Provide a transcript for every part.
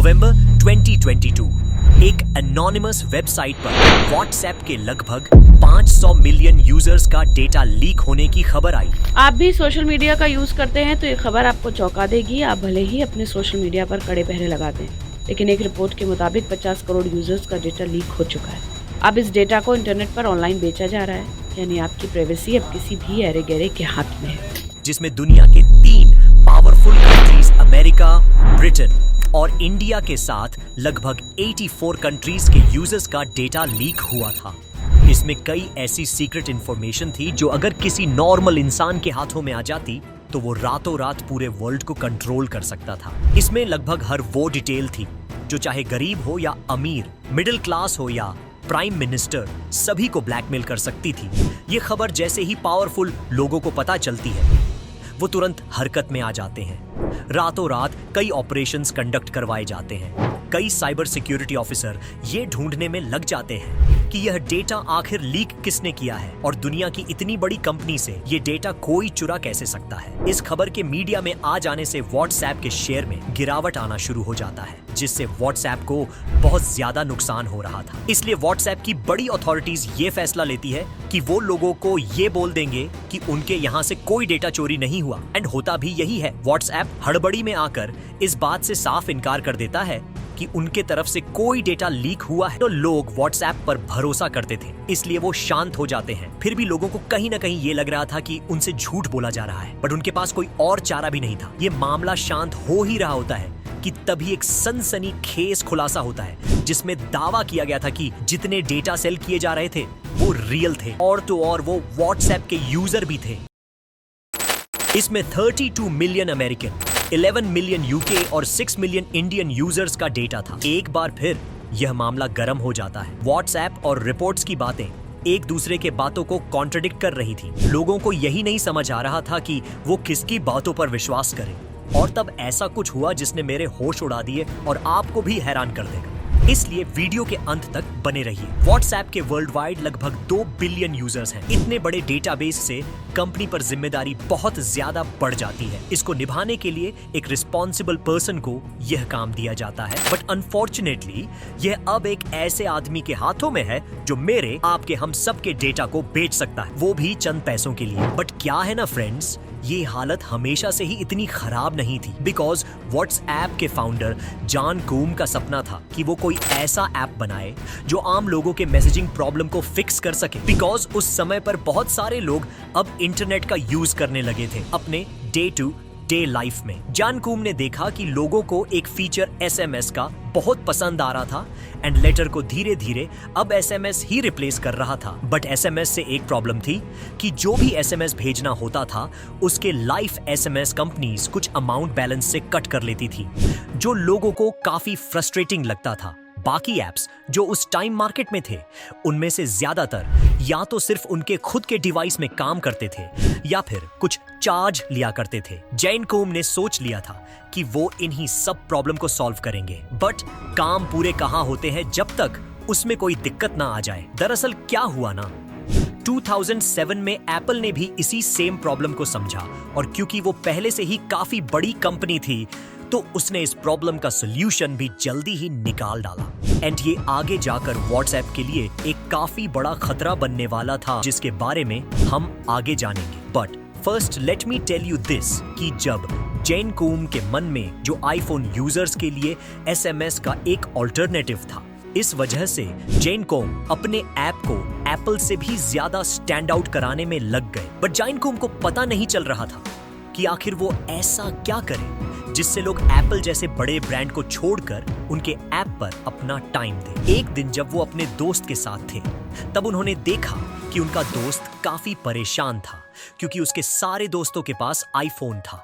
नवंबर 2022 एक anonymous website पर WhatsApp के लगभग 500 मिलियन यूजर्स का डेटा लीक होने की खबर आई। आप भी सोशल मीडिया का यूज करते हैं तो ये खबर आपको चौंका देगी। आप भले ही अपने सोशल मीडिया पर कड़े पहरे लगा दें, लेकिन एक रिपोर्ट के मुताबिक 50 करोड़ यूजर्स का डेटा लीक हो चुका है। अब इस डेटा को इंटरनेट पर ऑनलाइन बेचा जा रहा है, यानी आपकी प्राइवेसी अब किसी भी अरे गहरे के हाथ में है। जिसमें दुनिया के 3 पावरफुल कंट्रीज अमेरिका, ब्रिटेन और इंडिया के साथ लगभग 84 कंट्रीज के यूजर्स का डेटा लीक हुआ था। इसमें कई ऐसी सीक्रेट इंफॉर्मेशन थी जो अगर किसी नॉर्मल इंसान के हाथों में आ जाती तो वो रातों रात पूरे वर्ल्ड को कंट्रोल कर सकता था। इसमें लगभग हर वो डिटेल थी जो चाहे गरीब हो या अमीर, मिडिल क्लास हो या प्राइम मिनिस्टर, सभी को ब्लैकमेल कर सकती थी। ये खबर जैसे ही पावरफुल लोगों को पता चलती है, वो तुरंत हरकत में आ जाते हैं। रातों रात कई ऑपरेशंस कंडक्ट करवाए जाते हैं। कई साइबर सिक्योरिटी ऑफिसर ये ढूंढने में लग जाते हैं कि यह डेटा आखिर लीक किसने किया है और दुनिया की इतनी बड़ी कंपनी से ये डेटा कोई चुरा कैसे सकता है। इस खबर के मीडिया में आ जाने से व्हाट्सएप के शेयर में गिरावट आना शुरू हो जाता है, जिससे व्हाट्सएप को बहुत ज्यादा नुकसान हो रहा था। इसलिए व्हाट्सएप की बड़ी अथॉरिटीज ये फैसला लेती है कि वो लोगों को ये बोल देंगे कि उनके यहाँ से कोई डेटा चोरी नहीं हुआ। एंड होता भी यही है। व्हाट्सएप हड़बड़ी में आकर इस बात से साफ इनकार कर देता है कि उनके तरफ से कोई डेटा लीक हुआ है। तो लोग व्हाट्सएप पर भरोसा करते थे, इसलिए वो शांत हो जाते हैं। फिर भी लोगों को कहीं ना कहीं ये लग रहा था कि उनसे झूठ बोला जा रहा है, बट उनके पास कोई और चारा भी नहीं था। ये मामला शांत हो ही रहा होता है कि तभी एक सनसनीखेज खुलासा होता है, जिसमें दावा किया गया था कि जितने डेटा सेल किए जा रहे थे वो रियल थे, और तो और वो व्हाट्सएप के यूजर भी थे। इसमें 32 मिलियन अमेरिकन, 11 मिलियन यूके और 6 मिलियन इंडियन यूजर्स का डेटा था। एक बार फिर यह मामला गर्म हो जाता है। व्हाट्सएप और रिपोर्ट्स की बातें एक दूसरे के बातों को कॉन्ट्रडिक्ट कर रही थी। लोगों को यही नहीं समझ आ रहा था कि वो किसकी बातों पर विश्वास करें। और तब ऐसा कुछ हुआ जिसने मेरे होश उड़ा दिए और आपको भी हैरान कर देगा। इसलिए वीडियो के अंत तक बने रहिए। व्हाट्सएप के वर्ल्ड वाइड लगभग 2 बिलियन यूजर्स हैं। इतने बड़े डेटाबेस से कंपनी पर जिम्मेदारी बहुत ज्यादा बढ़ जाती है। इसको निभाने के लिए एक रिस्पॉन्सिबल पर्सन को यह काम दिया जाता है, बट अनफॉर्चुनेटली यह अब एक ऐसे आदमी के हाथों में है जो मेरे, आपके, हम सब के डेटा को बेच सकता है, वो भी चंद पैसों के लिए। बट क्या है ना फ्रेंड्स, ये हालत हमेशा से ही इतनी खराब नहीं थी, बिकॉज व्हाट्सएप के फाउंडर जॉन कूम का सपना था कि वो कोई ऐसा ऐप बनाए जो आम लोगों के मैसेजिंग प्रॉब्लम को फिक्स कर सके। बिकॉज उस समय पर बहुत सारे लोग अब इंटरनेट का यूज करने लगे थे अपने डे टू डे लाइफ में। जॉन कूम ने देखा कि लोगों को एक फीचर एसएमएस का बहुत पसंद आ रहा था, एंड लेटर को धीरे धीरे अब एसएमएस ही रिप्लेस कर रहा था। बट एसएमएस से एक प्रॉब्लम थी कि जो भी एसएमएस भेजना होता था उसके लाइफ एसएमएस कंपनीज कुछ अमाउंट बैलेंस से कट कर लेती थी, जो लोगों को काफी फ्रस्ट्रेटिंग लगता था। बाकी एप्स जो उस टाइम मार्केट में थे, उनमें से ज्यादातर या तो सिर्फ उनके खुद के डिवाइस में काम करते थे या फिर कुछ चार्ज लिया करते थे। जॉन कूम ने सोच लिया था कि वो इन्हीं सब प्रॉब्लम को सॉल्व करेंगे, बट काम पूरे कहाँ होते हैं जब तक उसमें कोई दिक्कत ना आ जाए। दरअसल क्या हुआ ना, 2007 में एप्पल ने भी इसी सेम प्रॉब्लम को समझा, और क्योंकि वो पहले से ही काफी बड़ी कंपनी थी तो उसने इस प्रॉब्लम का सॉल्यूशन भी जल्दी ही निकाल डाला। एंड ये आगे जाकर व्हाट्सएप के लिए एक काफी बड़ा खतरा बनने वाला था, जिसके बारे में हम आगे जानेंगे। But first let me tell you this कि जब जॉन कूम के मन में जो आईफोन यूजर्स के लिए एसएमएस का एक ऑल्टरनेटिव था, इस वजह से जॉन कूम अपने ऐप को एप्पल से भी ज्यादा स्टैंड आउट कराने में लग गए। बट जॉन कूम को पता नहीं चल रहा था कि आखिर वो ऐसा क्या करे जिससे लोग एप्पल जैसे बड़े ब्रांड को छोड़कर उनके ऐप पर अपना टाइम दें। एक दिन जब वो अपने दोस्त के साथ थे, तब उन्होंने देखा कि उनका दोस्त काफी परेशान था, क्योंकि उसके सारे दोस्तों के पास आईफोन था,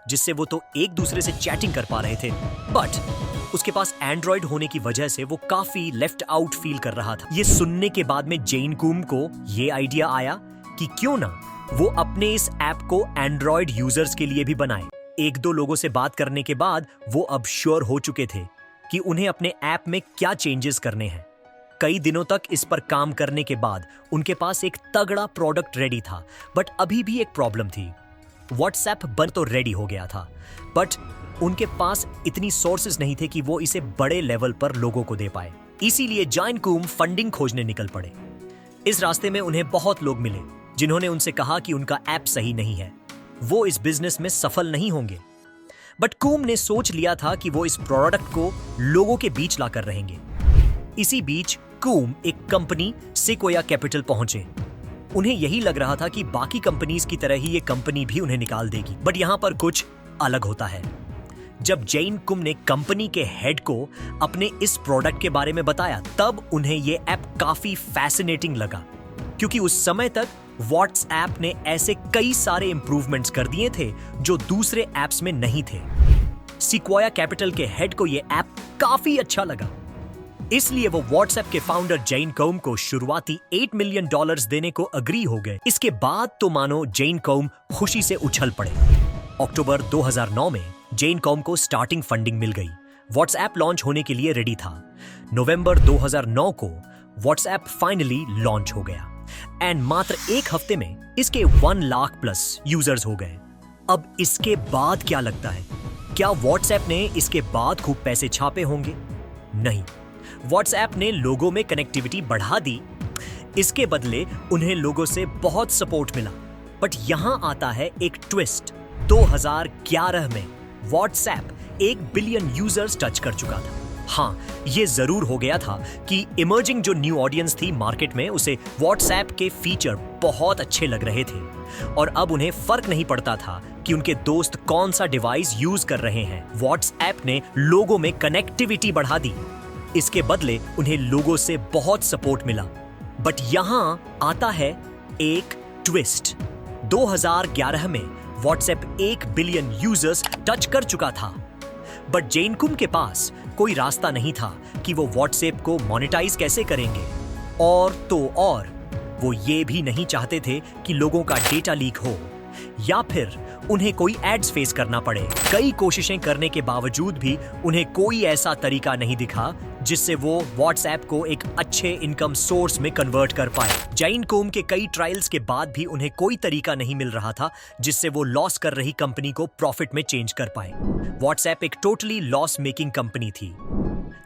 जिससे वो तो एक दूसरे से चैटिंग कर पा रहे थे, बट उसके पास एंड्रॉइड होने की वजह से वो काफी लेफ्ट आउट फील कर रहा था। ये सुनने के बाद में जॉन कूम को ये आइडिया आया कि क्यों ना वो अपने इस ऐप को एंड्रॉइड यूजर्स के लिए भी बनाए। एक दो लोगों से बात करने के बाद वो अब श्योर हो चुके थे कि उन्हें अपने ऐप में क्या चेंजेस करने हैं। कई दिनों तक इस पर काम करने के बाद उनके पास एक तगड़ा प्रोडक्ट रेडी था, बट अभी भी एक प्रॉब्लम थी। व्हाट्सएप बन तो रेडी हो गया था, बट उनके पास इतनी सोर्सेज नहीं थे कि वो इसे बड़े लेवल पर लोगों को दे पाए। इसीलिए जायंट कूम फंडिंग खोजने निकल पड़े। इस रास्ते में उन्हें बहुत लोग मिले जिन्होंने उनसे कहा कि उनका ऐप सही नहीं है, वो इस बिजनेस में सफल नहीं होंगे। बट कूम ने सोच लिया था कि वो इस प्रोडक्ट को लोगों के बीच लाकर रहेंगे। इसी बीच कूम एक कंपनी सेक्वोया कैपिटल पहुंचे। उन्हें यही लग रहा था कि बाकी कंपनीज की तरह ही ये कंपनी भी उन्हें निकाल देगी, बट यहां पर कुछ अलग होता है। जब जैन कुम ने कंपनी के हेड को अपने इस प्रोडक्ट के बारे में बताया, तब उन्हें ये ऐप काफी फैसिनेटिंग लगा, क्योंकि उस समय तक व्हाट्सएप ने ऐसे कई सारे इंप्रूवमेंट्स कर दिए थे जो दूसरे ऐप्स में नहीं थे। सेक्वोया कैपिटल के हेड को ये ऐप काफी अच्छा लगा, इसलिए वो व्हाट्सएप के फाउंडर जैन कौम को शुरुआती $8 मिलियन देने को अग्री हो गए। इसके बाद तो मानो जैन कौम खुशी से उछल पड़े। अक्टूबर 2009 में जैन कौम को स्टार्टिंग फंडिंग मिल गई। व्हाट्सएप लॉन्च होने के लिए रेडी था। नवंबर 2009 को व्हाट्सएप फाइनली लॉन्च हो गया एंड मात्र एक हफ्ते में इसके 1 लाख प्लस यूजर्स हो गए। अब इसके बाद क्या लगता है? क्या व्हाट्सएप ने इसके बाद खूब पैसे छापे होंगे? नहीं, व्हाट्सएप ने लोगों में कनेक्टिविटी बढ़ा दी, इसके बदले उन्हें लोगों से बहुत सपोर्ट मिला। बट यहां आता है एक ट्विस्ट। 2011 में व्हाट्सएप 1 बिलियन यूजर्स टच कर चुका था। हाँ, ये जरूर हो गया था कि इमर्जिंग जो न्यू ऑडियंस थी मार्केट में, उसे व्हाट्सएप के फीचर बहुत अच्छे लग रहे थे और अब उन्हें फर्क नहीं पड़ता था कि उनके दोस्त कौन सा डिवाइस यूज कर रहे हैं। व्हाट्सएप ने लोगों में कनेक्टिविटी बढ़ा दी, इसके बदले उन्हें लोगों से बहुत सपोर्ट मिला। बट यहां आता है एक ट्विस्ट। 2011 में व्हाट्सएप 1 बिलियन यूजर्स टच कर चुका था, बट जैन कुम के पास कोई रास्ता नहीं था कि वो व्हाट्सएप को मोनेटाइज कैसे करेंगे। और तो और वो ये भी नहीं चाहते थे कि लोगों का डेटा लीक हो या फिर उन्हें कोई एड्स फेस करना पड़े। कई कोशिशें करने के बावजूद भी उन्हें कोई ऐसा तरीका नहीं दिखा जिससे वो व्हाट्सएप को एक अच्छे इनकम सोर्स में कन्वर्ट कर पाए। जैन कूम के कई ट्रायल्स के बाद भी उन्हें कोई तरीका नहीं मिल रहा था जिससे वो लॉस कर रही कंपनी को प्रॉफिट में चेंज कर पाए। व्हाट्सएप एक टोटली लॉस मेकिंग कंपनी थी।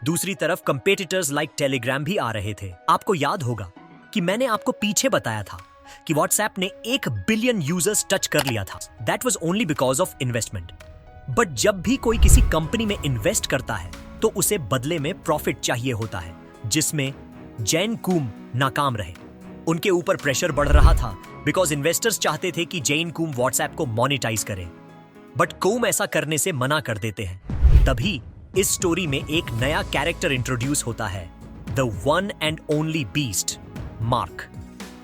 दूसरी तरफ कंपेटिटर्स लाइक टेलीग्राम भी आ रहे थे। आपको याद होगा कि मैंने आपको पीछे बताया था कि व्हाट्सएप ने 1 बिलियन यूजर्स टच कर लिया था। That was only because of investment. But जब भी कोई किसी कंपनी में इन्वेस्ट करता है तो उसे बदले में प्रॉफिट चाहिए होता है, जिसमें जैन कूम नाकाम रहे। उनके ऊपर प्रेशर बढ़ रहा था बिकॉज इन्वेस्टर्स चाहते थे कि जैन कूम व्हाट्सएप को मोनेटाइज करे, बट कूम ऐसा करने से मना कर देते हैं। तभी इस स्टोरी में एक नया कैरेक्टर इंट्रोड्यूस होता है, the one and only beast, mark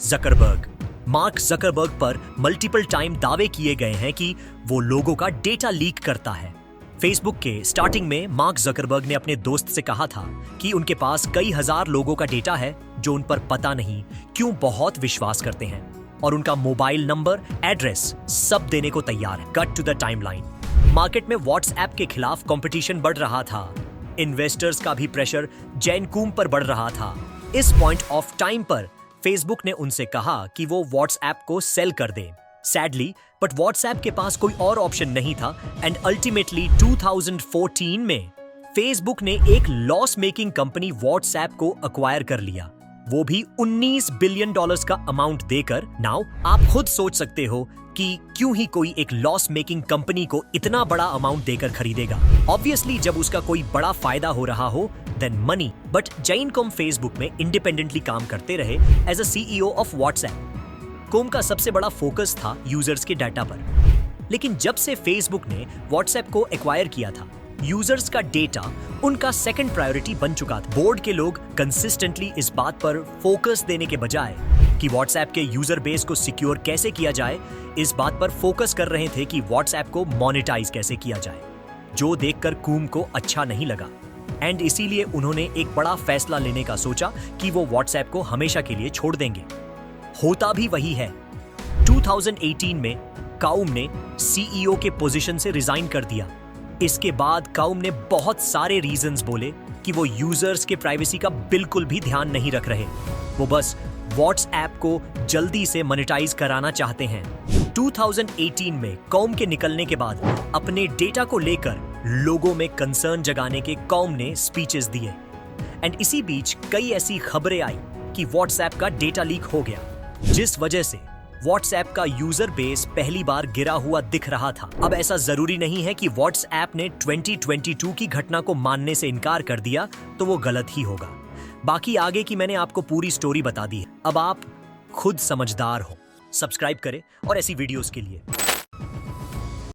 Zuckerberg. Mark Zuckerberg पर मल्टीपल टाइम दावे किए गए हैं कि वो लोगों का डेटा लीक करता है। फेसबुक के स्टार्टिंग में मार्क जकरबर्ग ने अपने दोस्त से कहा था कि उनके पास कई हजार लोगों का डेटा है जो उन पर पता नहीं क्यों बहुत विश्वास करते हैं और उनका मोबाइल नंबर, एड्रेस सब देने को तैयार है। Cut to the timeline. Market में व्हाट्सएप के खिलाफ कंपटीशन बढ़ रहा था। इन्वेस्टर्स का भी प्रेशर जैन कूम पर बढ़ रहा था। इस पॉइंट ऑफ टाइम पर फेसबुक ने उनसे कहा कि वो व्हाट्सएप को सेल कर दे। सैडली बट व्हाट्सएप के पास कोई और ऑप्शन नहीं था एंड अल्टीमेटली 2014 में फेसबुक ने एक लॉस मेकिंग कंपनी व्हाट्सएप को अक्वायर कर लिया, वो भी $19 बिलियन का अमाउंट देकर। नाउ आप खुद सोच सकते हो कि क्यों ही कोई एक लॉस मेकिंग कंपनी को इतना बड़ा अमाउंट देकर खरीदेगा। ऑब्वियसली जब उसका कोई बड़ा फायदा हो रहा हो then money. But Jan Koum Facebook में इंडिपेंडेंटली काम करते रहे as a CEO of WhatsApp. Koum का सबसे बड़ा फोकस था यूजर्स के डाटा पर, लेकिन जब से फेसबुक ने व्हाट्सएप को एक्वायर किया था, यूजर्स का डेटा उनका सेकंड प्रायोरिटी बन चुका था। बोर्ड के लोग कंसिस्टेंटली इस बात पर फोकस देने के बजाय कि व्हाट्सएप के यूजर बेस को सिक्योर कैसे किया जाए, इस बात पर फोकस कर रहे थे कि व्हाट्सएप को मोनेटाइज कैसे किया जाए, जो देखकर कूम को अच्छा नहीं लगा एंड इसीलिए उन्होंने एक बड़ा फैसला लेने का सोचा कि वो व्हाट्सएप को हमेशा के लिए छोड़ देंगे। होता भी वही है। 2018 में काउम ने CEO के पोजीशन से रिजाइन कर दिया। इसके बाद काउम ने बहुत सारे रीजंस बोले कि वो यूजर्स के प्राइवेसी का बिल्कुल भी ध्यान नहीं रख रहे, वो बस व्हाट्सएप को जल्दी से मोनेटाइज कराना चाहते हैं। 2018 में कौम के निकलने के बाद अपने डेटा को लेकर लोगों में कंसर्न जगाने के कौम ने स्पीचेस दिए एंड इसी बीच कई ऐसी खबरें आई कि व्हाट्सएप का डेटा लीक हो गया, जिस वजह से व्हाट्सएप का यूजर बेस पहली बार गिरा हुआ दिख रहा था। अब ऐसा जरूरी नहीं है कि व्हाट्सएप ने 2022 की घटना को मानने से इनकार कर दिया तो वो गलत ही होगा। बाकी आगे की मैंने आपको पूरी स्टोरी बता दी है, अब आप खुद समझदार हो। सब्सक्राइब करें और ऐसी वीडियोस के लिए।